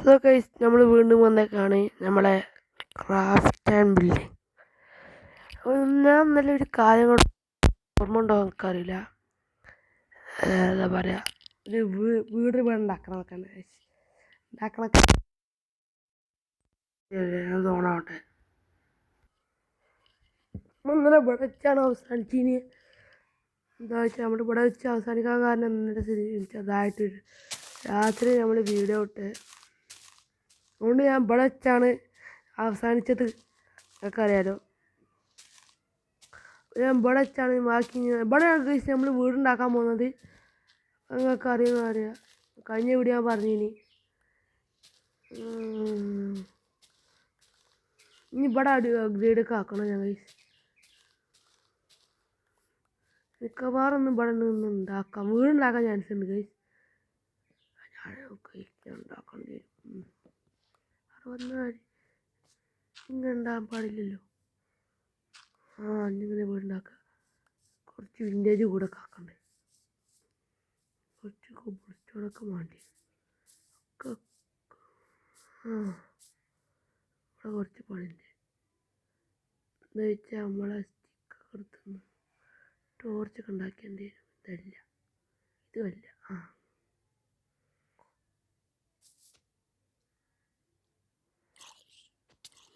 So guys നമ്മൾ വീണ്ടും വന്നേക്കാണ് നമ്മളെ ക്രാഫ്റ്റ് ആൻഡ് ബിൽഡിങ്. ഞാൻ നല്ലൊരു കാര്യം കൊണ്ട് ഓർമ്മ ഉണ്ടോ എനിക്കറിയില്ല. എന്താ പറയുക, ഒരു വീട് ഉണ്ടാക്കണമൊക്കെ ഉണ്ടാക്കണൊക്കെ തോന്നാവട്ടെ. ഇന്നലെ ഇവിടെ വെച്ചാണ് അവസാനിച്ചിന്. എന്താ വെച്ചാൽ നമ്മൾ ഇവിടെ വെച്ച് അവസാനിക്കാൻ കാരണം ഇന്നലെ ചെറുതായിട്ട് രാത്രി നമ്മൾ വീഡിയോ ഇട്ട്, അതുകൊണ്ട് ഞാൻ ഇവിടെ വെച്ചാണ് അവസാനിച്ചത്. നിങ്ങൾക്കറിയാലോ, ഞാൻ ഇവിടെ വെച്ചാണ് ബാക്കി ഇവിടെ നമ്മൾ വീടുണ്ടാക്കാൻ പോകുന്നത്. നിങ്ങൾക്ക് അറിയാം. കഴിഞ്ഞ വീഡിയോ ഞാൻ പറഞ്ഞിനി. ഇനി ഇവിടെ അപ്ഗ്രേഡൊക്കെ ആക്കണം ഞാൻ. മിക്കവാറും ഒന്നും ഇവിടെ നിന്ന് ഉണ്ടാക്കാം, വീടുണ്ടാക്കാൻ ചാൻസ് ഉണ്ട് ഗൈസ്. ഞാൻ ഉണ്ടാക്കേണ്ടി വരും. വന്നാൽ ഇങ്ങനെ ഉണ്ടാകാൻ പാടില്ലല്ലോ. ഇങ്ങനെ വീടുണ്ടാക്കുക. കുറച്ച് വിൻറ്റേജ് കൂടെ ആക്കണ്ടേ, കുറച്ച് കുളിച്ചോടൊക്കെ വേണ്ടി. ഇവിടെ കുറച്ച് പണിയുണ്ട്. എന്താ വെച്ചാൽ നമ്മളെ സ്റ്റിക്കർ എടുത്തുനിന്ന് ടോർച്ചൊക്കെ ഉണ്ടാക്കേണ്ടി വരും. ഇതല്ല, ഇതുമല്ല.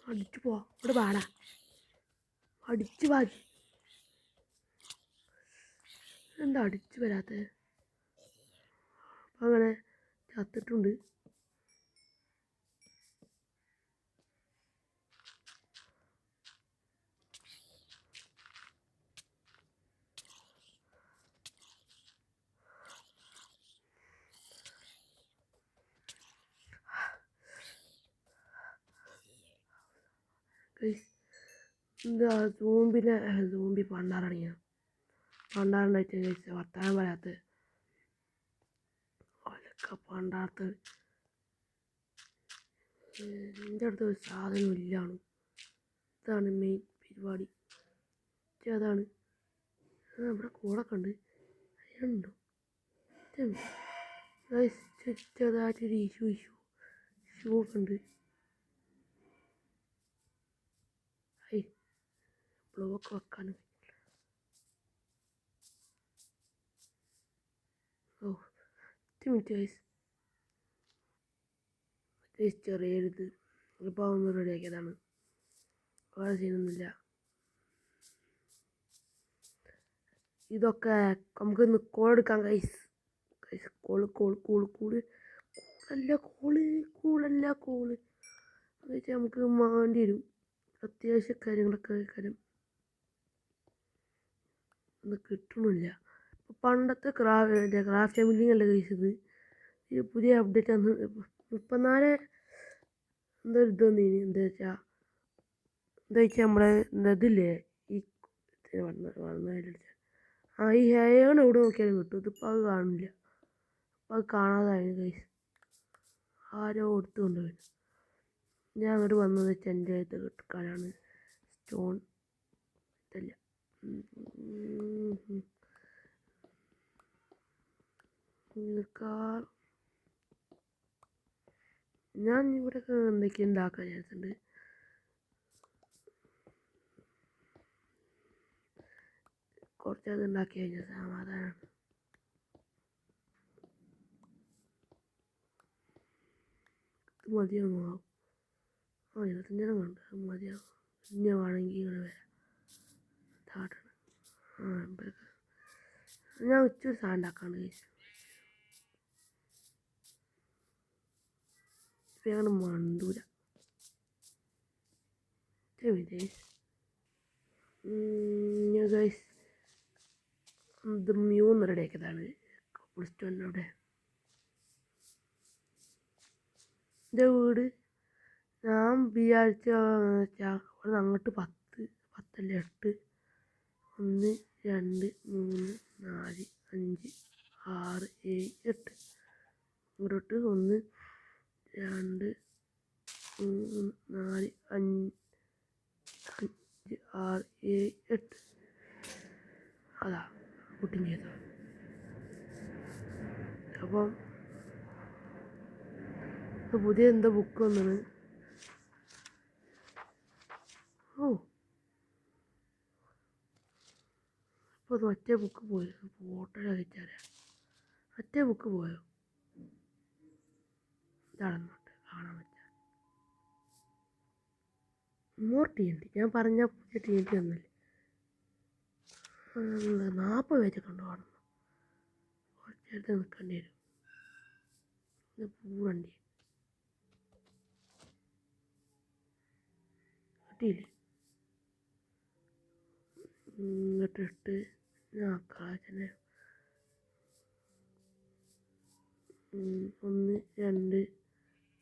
അടിച്ചു പോവാ, ഇവിടെ പാടാ, അടിച്ചു വാജി. എന്താ അടിച്ചു വരാത്തത്? അപ്പം അങ്ങനെ ചത്തിട്ടുണ്ട്. എന്താ സൂമ്പി പണ്ടാറടങ്ങിയ പണ്ടാറുണ്ടായിട്ട് കഴിച്ച വർത്താനം പറയാത്ത ഒലക്ക പണ്ടാർത്ത്. എൻ്റെ അടുത്ത് ഒരു സാധനം ഇല്ലാണ്. ഇതാണ് മെയിൻ പരിപാടി. അതാണ് ഇവിടെ കൂടൊക്കെ ഉണ്ട്. അതിനുണ്ടോ ചെറുതായിട്ടൊരു ഇഷ്യൂ ഒക്കെ ഉണ്ട്. ബ്ലോക്ക് വെക്കാൻ മിനിറ്റ് ചെറിയൊരിത് ഇപ്പോൾ ഒന്ന് റെഡിയാക്കിയതാണ്. വേറെ ചെയ്യുന്നൊന്നുമില്ല. ഇതൊക്കെ നമുക്കൊന്ന് കോളെടുക്കാം ഗൈസ്. കൂളല്ല അത് വെച്ചാൽ നമുക്ക് മാണ്ടി വരും. അത്യാവശ്യ കാര്യങ്ങളൊക്കെ കാര്യം ഒന്നും കിട്ടണില്ല. പണ്ടത്തെ ക്രാഫ്റ്റ് ബിൽഡിംഗ് അല്ല ഗൈസ് ഇത്. പുതിയ അപ്ഡേറ്റ് ആണ്. 34 എന്തോ ഇത് വന്നീന്. എന്താ വെച്ചാൽ നമ്മളെ ഇതില്ലേ ഈ ഈ ഹെയർ എവിടെ നോക്കിയാലും കിട്ടും. ഇതിപ്പോൾ അത് കാണില്ല. അപ്പോൾ അത് കാണാതായിരുന്നു ഗൈസ്. ആരോ എടുത്തു കൊണ്ടുപോയി. ഞാൻ അങ്ങോട്ട് വന്നത് വെച്ചാൽ എൻ്റെ അടുത്ത് കിട്ടാനാണ്. സ്റ്റോൺ ഇതല്ല. ഞാൻ ഇവിടെ എന്തൊക്കെ ഉണ്ടാക്കാൻ ചാൻസ് ഉണ്ട്. കുറച്ചത് ഉണ്ടാക്കി കഴിഞ്ഞാൽ സമാധാനമാണ്. ഇത് മതിയാവും. 25 ഉണ്ട്. അത് മതിയാവും. ഇനി വേണമെങ്കിൽ ഇങ്ങനെ വരാം. ഞാൻ ഉച്ചൊരു സാധനം ഉണ്ടാക്കാണ്ട് കഴിച്ചു. ഇപ്പം ഞങ്ങൾ മണ്ടൂല ഗൈസ്. ഇത് 3 റെഡിയാക്കിയതാണ് സ്റ്റോണിലൂടെ. എൻ്റെ വീട് ഞാൻ വിചാരിച്ച അവിടെ നിന്ന് അങ്ങോട്ട് 10 8 1 2 3 4 5 6 7 8 ഇങ്ങോട്ട് 1 2 3 4 5 6 7 8 അതാ കുട്ടിങ് ചെയ്തോ. അപ്പം പുതിയ എന്തോ ബുക്ക് വന്നത്. ഓ ഇപ്പോൾ അത് മറ്റേ ബുക്ക് പോയി. ഫോട്ടോ അയച്ചാരാ മറ്റേ ബുക്ക് പോയോ? ഇതാണെന്നോട്ട് കാണാൻ പറ്റാ. മോർ TNT ഞാൻ പറഞ്ഞ പുതിയ TNT ഒന്നല്ലേ. 40 പേജൊക്കെ ഉണ്ടോ കാണുന്നു. കുറച്ചെടുത്ത് നിൽക്കേണ്ടി വരും. ഇത് പൂവണ്ടി കിട്ടിയില്ലേ? ഇങ്ങോട്ടിട്ട് കാച്ചനെ 1 2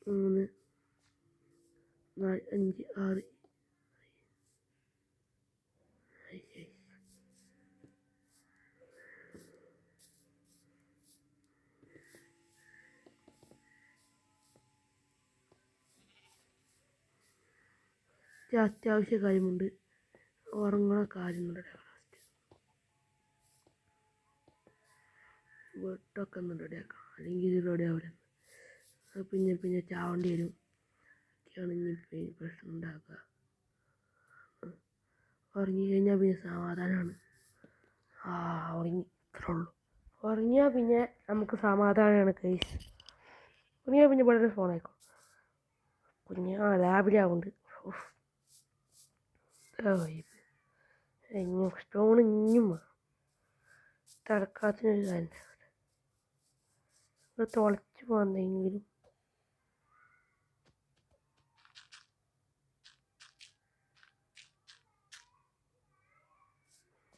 3 4 5 6 അത്യാവശ്യ കാര്യമുണ്ട്. ഉറങ്ങണ കാര്യങ്ങളുടെ ലാസ്റ്റ് വെട്ടൊക്കെ ഒന്ന് റെഡിയാക്കാം, അല്ലെങ്കിൽ ഇത് റെഡി ആവില്ല. പിന്നെ ചാവേണ്ടി വരും. ഒക്കെയാണ് ഇനി പ്രശ്നം ഉണ്ടാക്കുക. ഉറങ്ങി കഴിഞ്ഞാൽ പിന്നെ സമാധാനമാണ്. ഉറങ്ങി ഇത്രേ ഉള്ളൂ. ഉറങ്ങിയാൽ പിന്നെ നമുക്ക് സമാധാനമാണ് കേസ്. ഉറങ്ങിയാൽ പിന്നെ വളരെ ഫോണായിക്കോ. രാവിലെ ആവുന്നുണ്ട്. ഇനിയും സ്റ്റോൺ ഇനിയും തലക്കാത്തിനൊരു കാര്യം തുളച്ച് പോകാന്നെങ്കിലും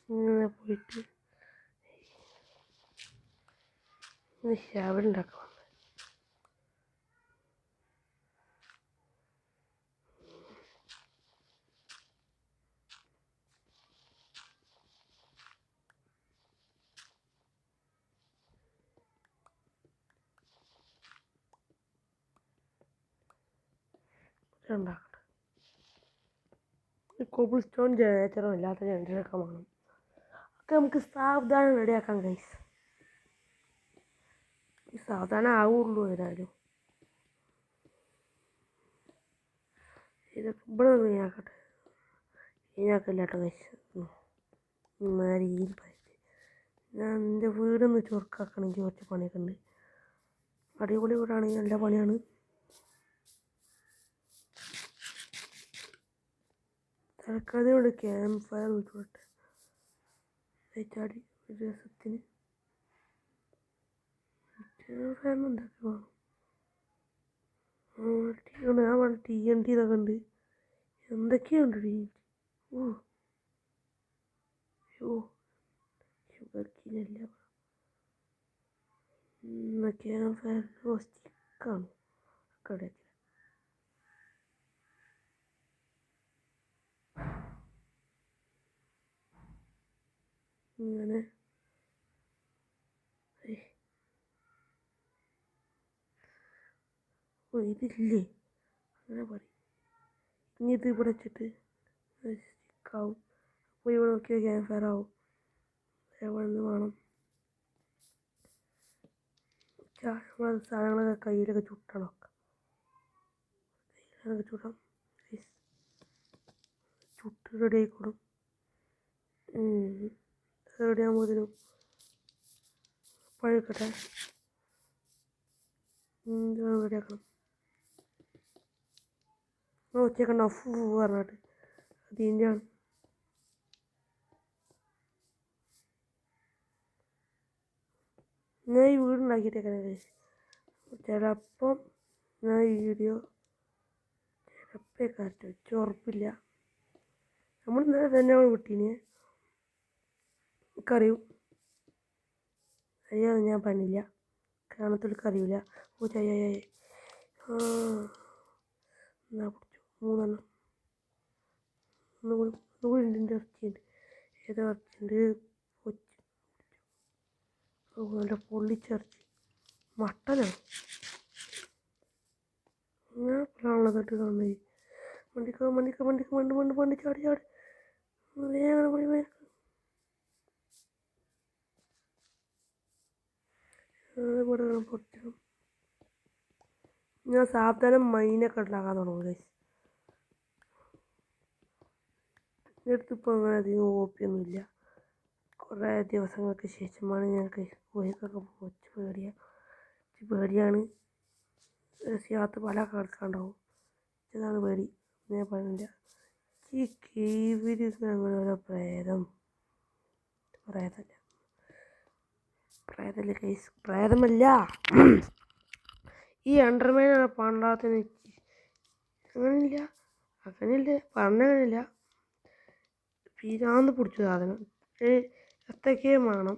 ഇങ്ങനെ പോയിട്ട് ശവലുണ്ടാക്കണം. ഉണ്ടാക്കട്ടെ. കോബിൾ സ്റ്റോൺ ജനറേറ്ററും ഇല്ലാത്ത ജനറേറ്ററൊക്കെ വേണം. ഒക്കെ നമുക്ക് സാവധാനം റെഡിയാക്കാം ഗൈസ്. സാവധാനം ആവുള്ളൂ ഏതായാലും. ഇതൊക്കെ ഇവിടെ നിന്ന് ഞാക്കട്ടെ. ഞാക്കല്ലാട്ടോ ഗൈസ്. ഞാൻ എൻ്റെ വീടൊന്ന് ചുരുക്കാക്കണമെങ്കിൽ കുറച്ച് പണിയൊക്കെ ഉണ്ട്. അടിപൊളി വീടാണെങ്കിൽ നല്ല പണിയാണ്. തൽക്കാലം ക്യാമ്പ് ഫയർ വിട്ടോട്ടെ. ചാടി ഒരു രസത്തിന് ക്യാമ്പ് ഫയറിന് ഉണ്ടാക്കി വേണം. ഞാൻ വേണം TNT ഇതൊക്കെ ഉണ്ട്. എന്തൊക്കെയുണ്ട് TNT. ഷുഗർക്കിനല്ല ക്യാമ്പ് ഫയർ സ്റ്റിക്കാണ് കട. ഇങ്ങനെ ഇതില്ലേ അങ്ങനെ പറയും. ഇനി ഇത് ഇവിടെ വെച്ചിട്ട് സ്റ്റിക്കാവും. അപ്പോൾ ഇവിടെ നോക്കിയാൽ ക്യാമ്പ് ഫയർ ആവും. എവിടെ നിന്ന് വേണം സാധനങ്ങളൊക്കെ കയ്യിലൊക്കെ ചുട്ടണം. കയ്യിലൊക്കെ ചുടാം. ചുട്ട് റെഡി ആയിക്കോളും. റെഡി ആകുമ്പോഴത്തേനും പഴുക്കട്ടെ. റെഡിയാക്കണം. ഉച്ചക്കണ്ട പറഞ്ഞിട്ട് അതിൻ്റെയാണ്. ഞാൻ ഈ വീടുണ്ടാക്കിയിട്ടേക്കാണ്. ചിലപ്പം ഞാൻ ഈ വീഡിയോ ചിലപ്പോൾ കറക്റ്റ് ഉറപ്പില്ല. നമ്മൾ ഇന്നലെ തന്നെ വിട്ടീന് കറിയും അയ്യോ ഞാൻ പണിയില്ല. കാണത്തോൾക്ക് അറിയില്ല. ചായ എന്നാ പിടിച്ചു 3 ഒന്നുകൂടി ഉണ്ട്. ഇറച്ചിയുണ്ട്. ഏതോ ഇറച്ചിയുണ്ട്. നല്ല പൊള്ളിച്ചിറച്ചി മട്ടനാണ്. അങ്ങനെ പ്ലാനുള്ളതായിട്ട് കാണുന്നത്. വണ്ടി ചാടി വേഗം ഇവിടെ പൊടിച്ചണം. ഞാൻ സാവധാനം മൈനൊക്കെ ഉണ്ടാക്കാൻ തുടങ്ങും ഗൈസ്. എടുത്തിപ്പോൾ അങ്ങനെ അധികം ഓപ്പിയൊന്നുമില്ല. കുറേ ദിവസങ്ങൾക്ക് ശേഷമാണ് ഞങ്ങൾക്ക് കോഴിക്കൊക്കെ കുറച്ച് പേടിയാണ്. രസിയാത്ത പല കേൾക്കാണ്ടാവും. ഇതാണ് പേടി. ഞാൻ പറഞ്ഞില്ല ഈ കീവിൽ അങ്ങനെ ഓരോ പ്രേതമല്ല കേസ്, പ്രേതമല്ല ഈ അണ്ടർമേനാണ് പണ്ടാത്തിന്. അങ്ങനെയില്ല പറഞ്ഞങ്ങനെയില്ല. പിരാന്ത് പിടിച്ച സാധനം. എത്രയ്ക്കേ വേണം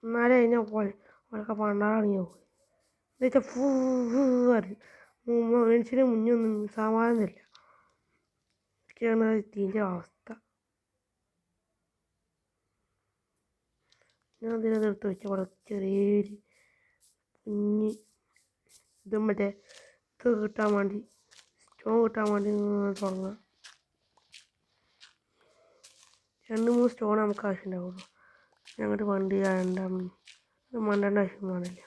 എന്നാലേ അതിനെ ഓളൊക്കെ പണ്ടാറങ്ങിയോ എന്ന് വെച്ചാൽ ഫൂ പറയും. മനുഷ്യന് മുന്നൊന്നും സമാധാനം തരില്ല. ഒക്കെയാണ് ഇതിൻ്റെ അവസ്ഥ. ഞാൻ അതിനകത്ത് വെച്ച അവിടെ ചെറിയൊരു കുഞ്ഞ് ഇതും മറ്റേ ഇത് കിട്ടാൻ വേണ്ടി, സ്റ്റോൺ കിട്ടാൻ വേണ്ടി തുടങ്ങാം. 2-3 സ്റ്റോൺ നമുക്ക് ആവശ്യമുണ്ടാവുള്ളൂ. ഞങ്ങളുടെ വണ്ടി മണ്ടേണ്ട ആവശ്യം കാണില്ല.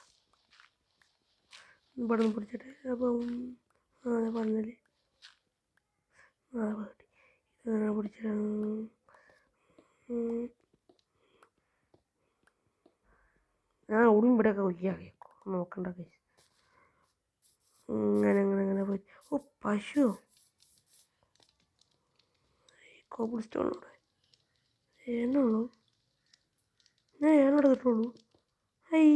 ഇവിടെ നിന്ന് പിടിച്ചിട്ട് അപ്പം പറഞ്ഞാൽ ഇങ്ങനെ പിടിച്ചിട്ട് ഞാൻ ഓടും ഇവിടെയൊക്കെ ഒയ്യാറിയേക്കോ നോക്കണ്ട കേസ്. ഇങ്ങനെ പോയി. ഓ പശു കോബിൾ സ്റ്റോണോടെ ഏനുള്ളൂ. ഞാൻ ഏനോടെ കിട്ടുള്ളൂ. ഹൈ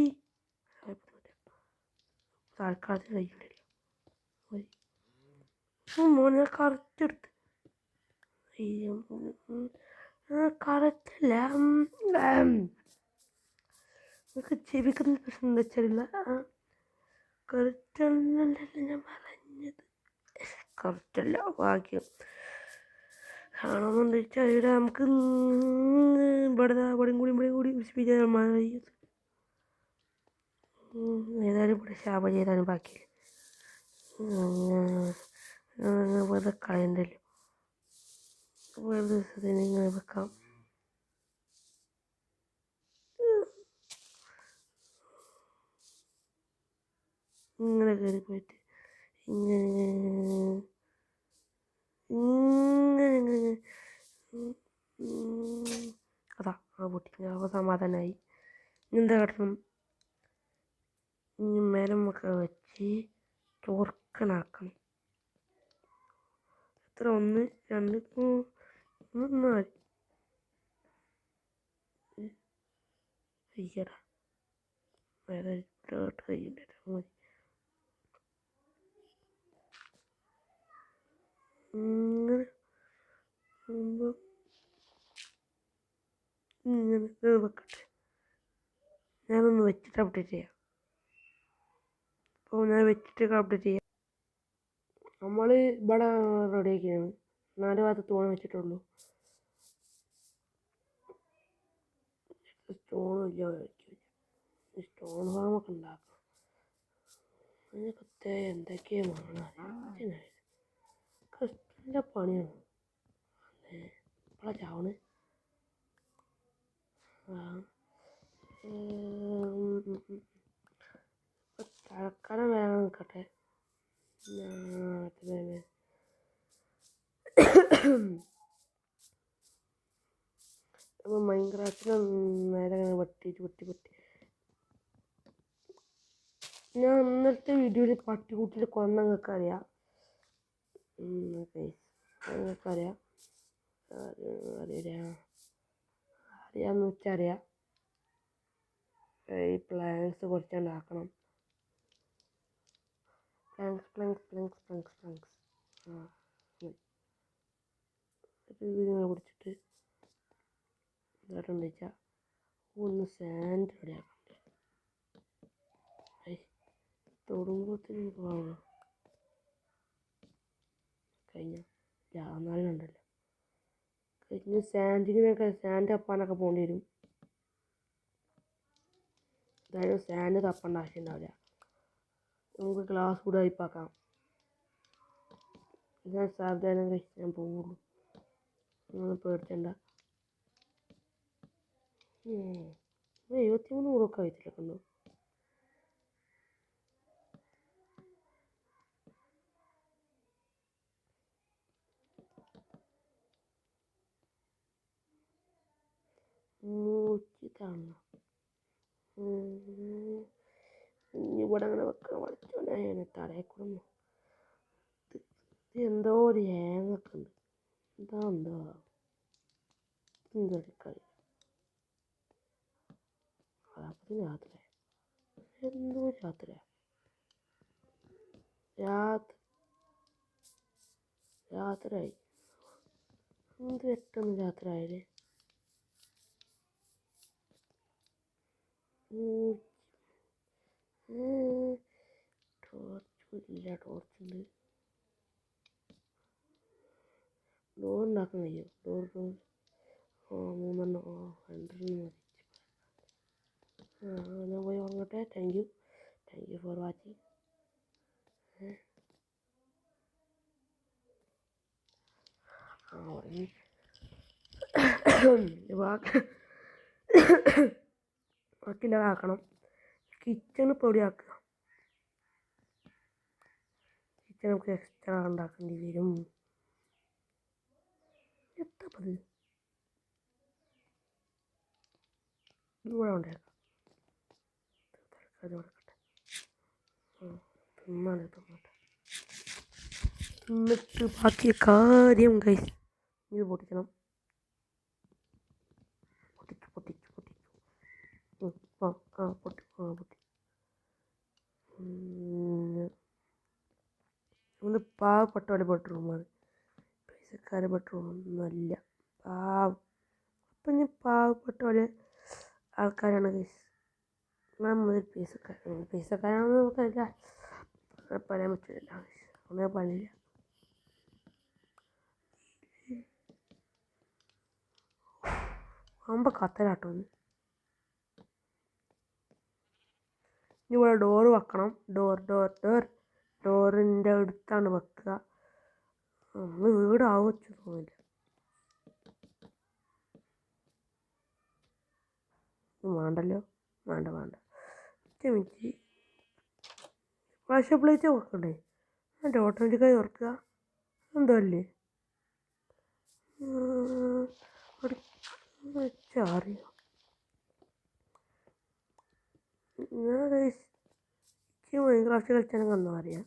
തൽക്കാലത്തിന് കഴിയുന്നില്ല. മോനെ കറക്റ്റ് എടുത്ത് കറക്റ്റല്ല. നമുക്ക് ചെവിക്കുന്ന പ്രശ്നം എന്താ വെച്ചാൽ കറക്റ്റല്ലല്ലോ ഞാൻ പറഞ്ഞത്. കറക്റ്റല്ല ഭാഗ്യം. ആണോന്ന് ചോദിച്ചാൽ ഇവിടെ നമുക്ക് ഇവിടെയും കൂടി വിശ്വസിക്കാൻ മതി. ഏതായാലും ഇവിടെ ശാപം ചെയ്താലും ബാക്കിയില്ല. വെറുതെ കളയണ്ടല്ലോ. വെറുതെ ഇങ്ങനെ വെക്കാം. ഇങ്ങനെ കയറി പോയിട്ട് ഇങ്ങനെ അതാ പൊട്ടി. അപ്പോൾ സമാധാനമായി. എന്താ കാട്ടണം? ഇനി മരമൊക്കെ വെച്ച് ചോർക്കനാക്കണം. എത്ര 1 2 3 4 അയ്യടാ വേറെ കഴിയുന്നില്ല. മതി ഇങ്ങനെ വെക്കട്ടെ. ഞാനൊന്ന് വെച്ചിട്ട് അപ്ഡേറ്റ് ചെയ്യാം. അപ്പോൾ ഞാൻ വെച്ചിട്ട് അപ്ഡേറ്റ് ചെയ്യാം. നമ്മൾ ഇവിടെ റെഡിയാക്കിയാണ്. 4 ഭാഗത്ത് തൂണ് വെച്ചിട്ടുള്ളൂ. സ്റ്റോണില്ല. സ്റ്റോൺ ഫാമൊക്കെ ഉണ്ടാക്കണം. അതിനൊക്കെ എന്തൊക്കെയാണ് കഷ്ടൻ്റെ പണിയാണ്. ഇപ്പോഴാണ് ചാവണ്. തൽക്കാലം വരാൻ നിൽക്കട്ടെ. അപ്പോൾ മൈൻക്രാഫ്റ്റിന് നേരെ അങ്ങനെ വെട്ടി ഞാൻ ഇന്നത്തെ വീഡിയോയിൽ പട്ടിക്കുട്ടിയിൽ കൊന്ന നിങ്ങൾക്ക് അറിയാം. നിങ്ങൾക്കറിയാം. അറിയാമെന്ന് വെച്ചാൽ അറിയാം. ഈ പ്ലാങ്ക്സ് കുറച്ചുണ്ടാക്കണം. പ്ലാങ്ക്സ് ഇതിങ്ങനെ പിടിച്ചിട്ട് ഇതായിട്ടുണ്ട് വെച്ചാൽ ഒന്ന് സാൻഡ് റെഡിയാക്കണം. തൊടുമ്പോഴത്തേനും പോകണം. കഴിഞ്ഞ നാളിനുണ്ടല്ലോ കഴിഞ്ഞ സാൻഡ് തപ്പാനൊക്കെ പോകേണ്ടി വരും. എന്തായാലും സാൻഡ് തപ്പേണ്ട ആവശ്യം ഉണ്ടാവില്ല. നമുക്ക് ഗ്ലാസ് കൂടെ അയപ്പാക്കാം. ഞാൻ സാവധാനം ഞാൻ പോവുള്ളൂ. നിങ്ങൾ പേടിച്ചണ്ട. 73 കൂടൊക്കെ ആയിട്ടില്ല കണ്ടോ. ഉച്ചിട്ടാണ് ഇനി ഇവിടെ അങ്ങനെ വെക്കാൻ പഠിച്ചോനെ തലയിൽ കൂടെ എന്തോ ഒരു ഏങ്ങൊക്കെ ഉണ്ട് എന്താ എന്തൊരു കളി അപ്പത്തിന് രാത്രി എന്തോ രാത്രിയായി എന്ത് പെട്ടെന്ന് രാത്രി ആയാലേ ടോർച്ചില്ല ടോർച്ചുണ്ട് ഡോർ ഉണ്ടാക്കാൻ കഴിയും ഡോർ മൂന്നെണ്ണം രണ്ടെണ്ണം മതി ഞാൻ പോയി ഉറങ്ങട്ടെ താങ്ക് യു ഫോർ വാച്ചിങ് ഉറങ്ങി ബാക്കില്ല ആക്കണം കിച്ചൺ പൊടിയാക്കുക കിച്ചൺ നമുക്ക് എക്സ്ട്രാ ഉണ്ടാക്കേണ്ടി വരും എത്തപ്പത് ഇവിടെ ഉണ്ടാക്കാം കൊടുക്കട്ടെ തിന്നട്ടെ തിന്നിട്ട് ബാക്കി കാര്യം കൈസ് ഇത് പൊട്ടിക്കണം പൊട്ടി ഒന്ന് പാവപ്പെട്ട ബെഡ്റൂമാണ് പൈസക്കാരെ ബെഡ്റൂം ഒന്നുമല്ല അപ്പം ഞാൻ പാവപ്പെട്ട പോലെ ആൾക്കാരാണ് ഗൈസ് നമ്മൾ പൈസക്കാരാണെന്ന് നമുക്കറിയില്ല പറയാൻ പറ്റില്ല ഒന്നും പണിയില്ല ആകുമ്പോൾ കത്തലാട്ടോ ഇനി ഇവിടെ ഡോറ് വെക്കണം ഡോറിൻ്റെ അടുത്താണ് വെക്കുക നമ്മൾ വീടാവും വെച്ച് തോന്നില്ല വേണ്ടല്ലോ വേണ്ട മിനിറ്റ് ഫ്ലാഷ് പ്ലേറ്റ് വെക്കണ്ടേ എൻ്റെ ഓട്ടോമാറ്റിക്കായി തുറക്കുക എന്തോ അല്ലേ അറിയാം ഞാൻ മൈൻക്രാഫ്റ്റ് കളിച്ചാലും കന്നോ അറിയാം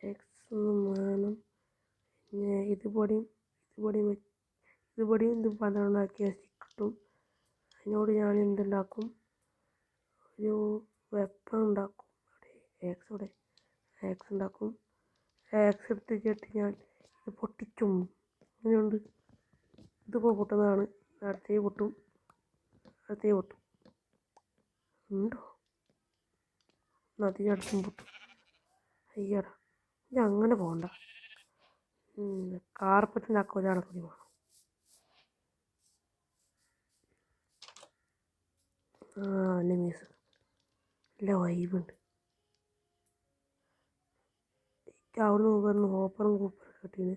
എക്സ് വേണം പിന്നെ ഇതുപൊടിയും ഇത് പന്ത്രണ്ടാക്കിയ കിട്ടും അതിനോട് ഞാൻ എന്തുണ്ടാക്കും ഒരു വെപ്പൺ ഉണ്ടാക്കും ഇവിടെ എക്സ് ഉണ്ടാക്കും എക്സ് എടുത്ത് ചേട്ടി ഞാൻ ഇത് പൊട്ടിച്ചും അങ്ങനെയുണ്ട് ഇതിപ്പോൾ പൊട്ടുന്നതാണ് അടുത്തേ പൊട്ടും ഉണ്ടോ നദിയടുത്തും പൊട്ടും അയ്യടാ ഇത് അങ്ങനെ പോകണ്ട കാർപ്പറ്റിനാക്കാൻ ഒരാളെ കൂടി വേണം എൻ്റെ മ്യൂസിക് നല്ല വൈബുണ്ട് അവിടെ നിന്ന് പറഞ്ഞ് ഓപ്പറും കൂപ്പറും കിട്ടീന്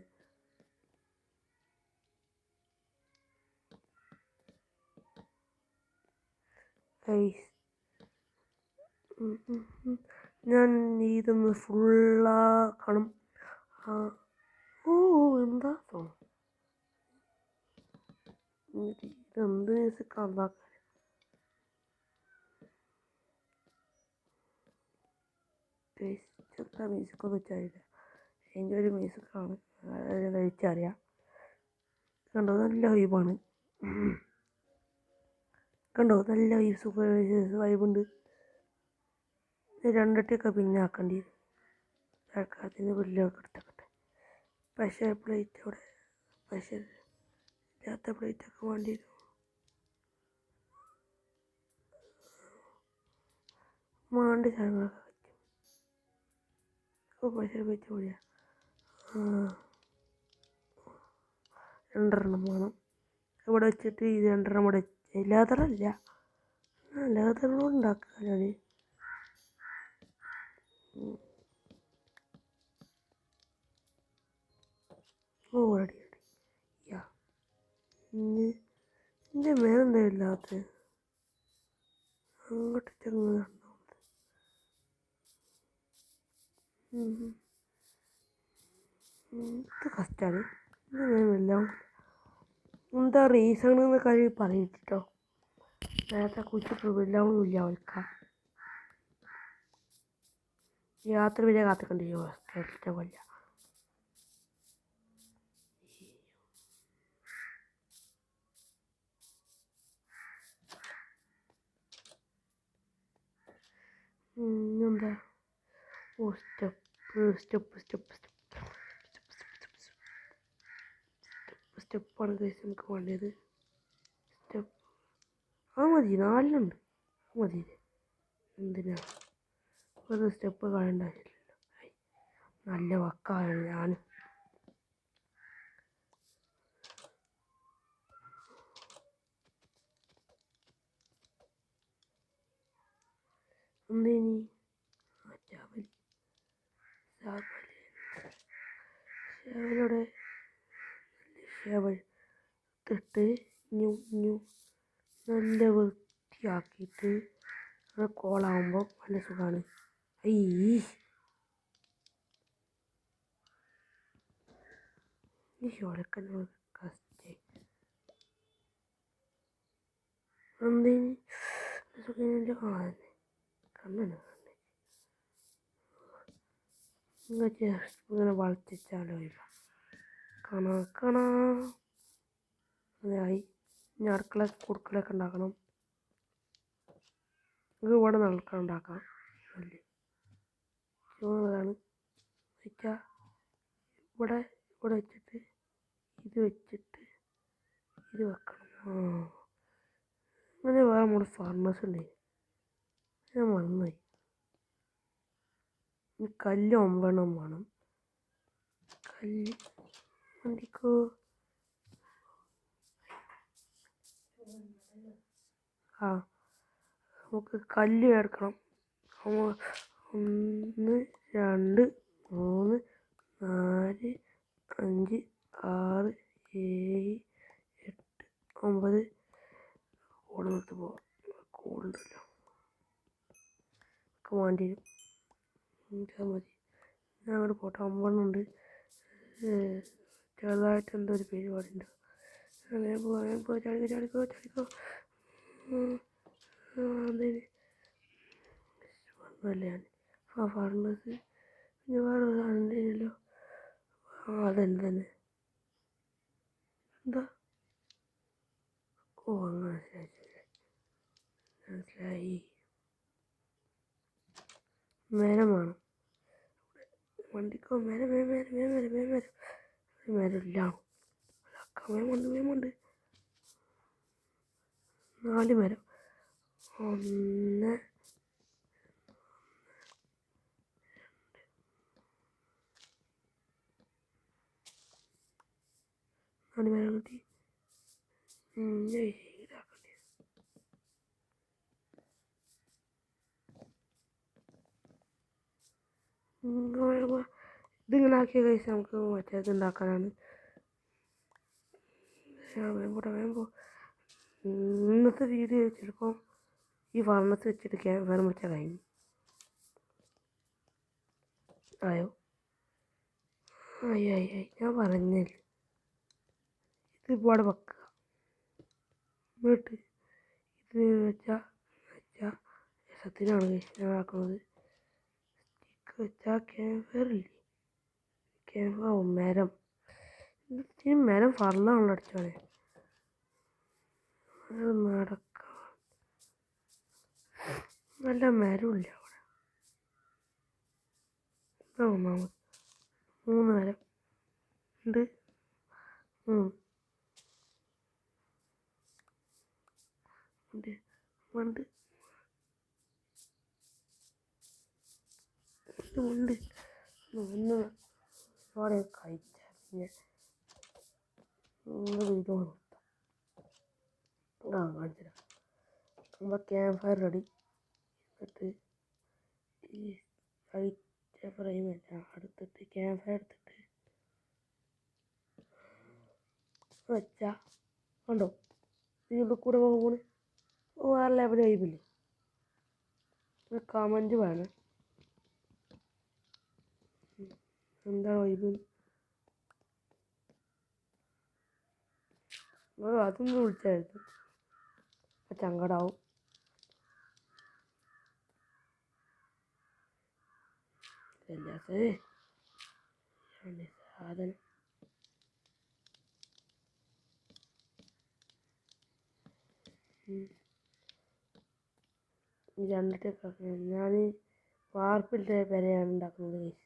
ഞാൻ ഇതൊന്ന് ഫുള്ളാക്കണം എന്താ ഇതെന്ത് മ്യൂസിക് ഉണ്ടാക്കാൻ ചെറുതാ മ്യൂസിക്കൊന്നും വെച്ചാലില്ല എൻ്റെ ഒരു മ്യൂസിക്കാണ് കഴിച്ചറിയാം കണ്ടോ നല്ല വൈബാണ് കണ്ടോ നല്ല വൈബുണ്ട് രണ്ടൊട്ടിയൊക്കെ പിന്നെ ആക്കേണ്ടി വരും തൽക്കാലത്തിന് പുല്ലൊക്കെ എടുത്തേക്കട്ടെ പ്രഷർ പ്ലേറ്റ് അവിടെ പ്രഷർ ഇല്ലാത്ത പ്ലേറ്റൊക്കെ വേണ്ടി വരും മാണ്ട് സാധനങ്ങളൊക്കെ വയ്ക്കും പ്രഷർ പ്ലേറ്റ് കൂടിയാ രണ്ടെണ്ണം വേണം ഇവിടെ വെച്ചിട്ട് ഇത് രണ്ടെണ്ണം ഇവിടെ ലേതറല്ല ലേതറിനോട് ഉണ്ടാക്കുക ഞാൻ റെഡി യാ എൻ്റെ മേലെന്താ ഇല്ലാത്ത അങ്ങോട്ട് ചെങ്ങുന്നുണ്ടോ ഇത് കഷ്ടാണ്. ഇതെല്ലാം എന്താ റീസൺ എന്ന് കഴിവ് പറയിട്ടോ. നേരത്തെ കുറിച്ചിട്ട് എല്ലാം ഇല്ല അവർക്ക്. യാത്ര വരെ കാത്തിക്കണ്ടിയോ കൊല്ല. എന്താ ഓ സ്റ്റെപ്പാണ് നമുക്ക് വേണ്ടത്. സ്റ്റെപ്പ് അത് മതി, 4 മതി. എന്തിനാ ഒരു സ്റ്റെപ്പ് കളയേണ്ട ആവശ്യമില്ലല്ലോ. നല്ല വക്കാണ് ഞാൻ. എന്തേനി ഷവലോടെ ഷവൽ ഇട്ടിട്ട് നല്ല വൃത്തിയാക്കിയിട്ട് അത് കോളാകുമ്പോൾ നല്ല സുഖമാണ്. ഈ ഷോലൊക്കെ കസ്റ്റേ എന്തേനി കണ്ണാണ് ഇങ്ങനെ വളർത്തിച്ചാലോ ഇല്ല കണ അതായി. ഇനി അടുക്കള കുടുക്കളൊക്കെ ഉണ്ടാക്കണം. ഇത് ഇവിടെ നടക്കാൻ ഉണ്ടാക്കാം. അല്ലേ ചോറാണ് വെച്ചാൽ ഇവിടെ വെച്ചിട്ട് ഇത് വെച്ചിട്ട് ഇത് വെക്കണം. അങ്ങനെ വേറെ നമ്മുടെ ഫാർമേഴ്സ് ഉണ്ട്. ഞാൻ മറന്നുപോയി. ഈ കല്ല് 9 വേണം. കല്ല് വണ്ടിക്കോ നമുക്ക് കല്ല് എടുക്കണം. 1 2 3 4 5 6 7 8 9 ഓടെ നിർത്തി പോവാം. കൂടുതലോ ഒക്കെ വേണ്ടി വരും. മതി. ഞാൻ അങ്ങോട്ട് പോട്ടെ. 9 ഉണ്ട്. ചെറുതായിട്ട് എന്തോ ഒരു പരിപാടി ഉണ്ട്. വേഗം പോ ചാടിക്കോ. എന്തേലും വന്നല്ലേ ഞാൻ ഫാർമേഴ്സ്. പിന്നെ വേറെ സാധനം ഉണ്ടല്ലോ. തന്നെ എന്താ ഓ അങ്ങനെ മനസ്സിലായി. മരം വേണം വണ്ടിക്കോ. മരമില്ല. മേമുണ്ട് 4 മരം. 1 4 മരം കിട്ടി. ഇതിങ്ങനെ ആക്കിയ കഴിച്ച് നമുക്ക് മറ്റേത് ഉണ്ടാക്കാനാണ്. വേഗം പോ. ഇന്നത്തെ വീഡിയോ ചിലപ്പോൾ ഈ ഫാർമസ് വെച്ചിട്ട് വേറെ വെച്ചാൽ കഴിഞ്ഞു ആയോ. ആയി ഞാൻ പറഞ്ഞില്ലേ ഇതിപ്പോൾ അവിടെ വെക്കുക. എന്നിട്ട് ഇത് വെച്ചാൽ രസത്തിനാണ് ഞാൻ ആക്കുന്നത്. സ്റ്റിക്ക് വെച്ചാൽ ക്യാൻഫർ മരം. ഇതിന് മരം ഫറലാണല്ലോ അടിച്ചോളെ. അത് നടക്കാം. നല്ല മരമില്ല അവിടെ. ഇതാ ഒന്നാമത് 3 മരം ഉണ്ട്. ഉണ്ട് ഒന്ന് അവിടെ കഴിച്ചാൽ പിന്നെ വീഡിയോ കാണിച്ചില്ല. നമ്മൾ ക്യാമ്പ് ഫയർ റെഡി. എന്നിട്ട് ഈ ലൈറ്റ് ഫ്രെയിമല്ല എടുത്തിട്ട് ക്യാമ്പ് ഫയർ എടുത്തിട്ട് വെച്ചാൽ കണ്ടോ ഇതിൻ്റെ കൂടെ പോകുമ്പോൾ വേറെ ലെവൽ കഴിവില്ലേ. ഒരു കമൻറ്റ് വേണം. എന്താണ് വൈബ്? അതൊന്നും വിളിച്ചായിരുന്നു അപ്പം സങ്കടാവും. സാധനം കണ്ടിട്ട് ഞാൻ വാർപ്പിട്ട പെരയാണ് ഉണ്ടാക്കുന്നത് ഗൈസ്.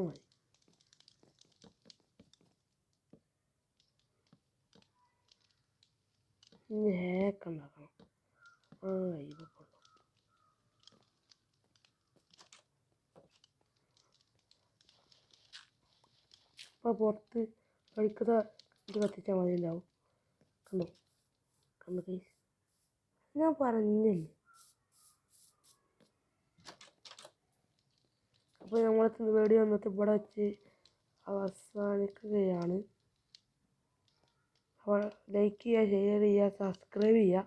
മതി. ഇനി ഹേക്ക് ഉണ്ടാക്കണം. കഴിയുമ്പോൾ അപ്പോൾ പുറത്ത് കഴിക്കുന്ന ഇത് കത്തിച്ചാൽ മതി ഉണ്ടാവും. കണ്ടോ കണ്ടോ ഗൈസ്, ഞാൻ പറഞ്ഞില്ലേ. അപ്പോൾ നമ്മളെ വീഡിയോ വന്നിട്ട് ഇവിടെ വെച്ച് അവസാനിക്കുകയാണ്. അപ്പോൾ ലൈക്ക് ചെയ്യുക, ഷെയർ ചെയ്യുക, സബ്സ്ക്രൈബ് ചെയ്യുക.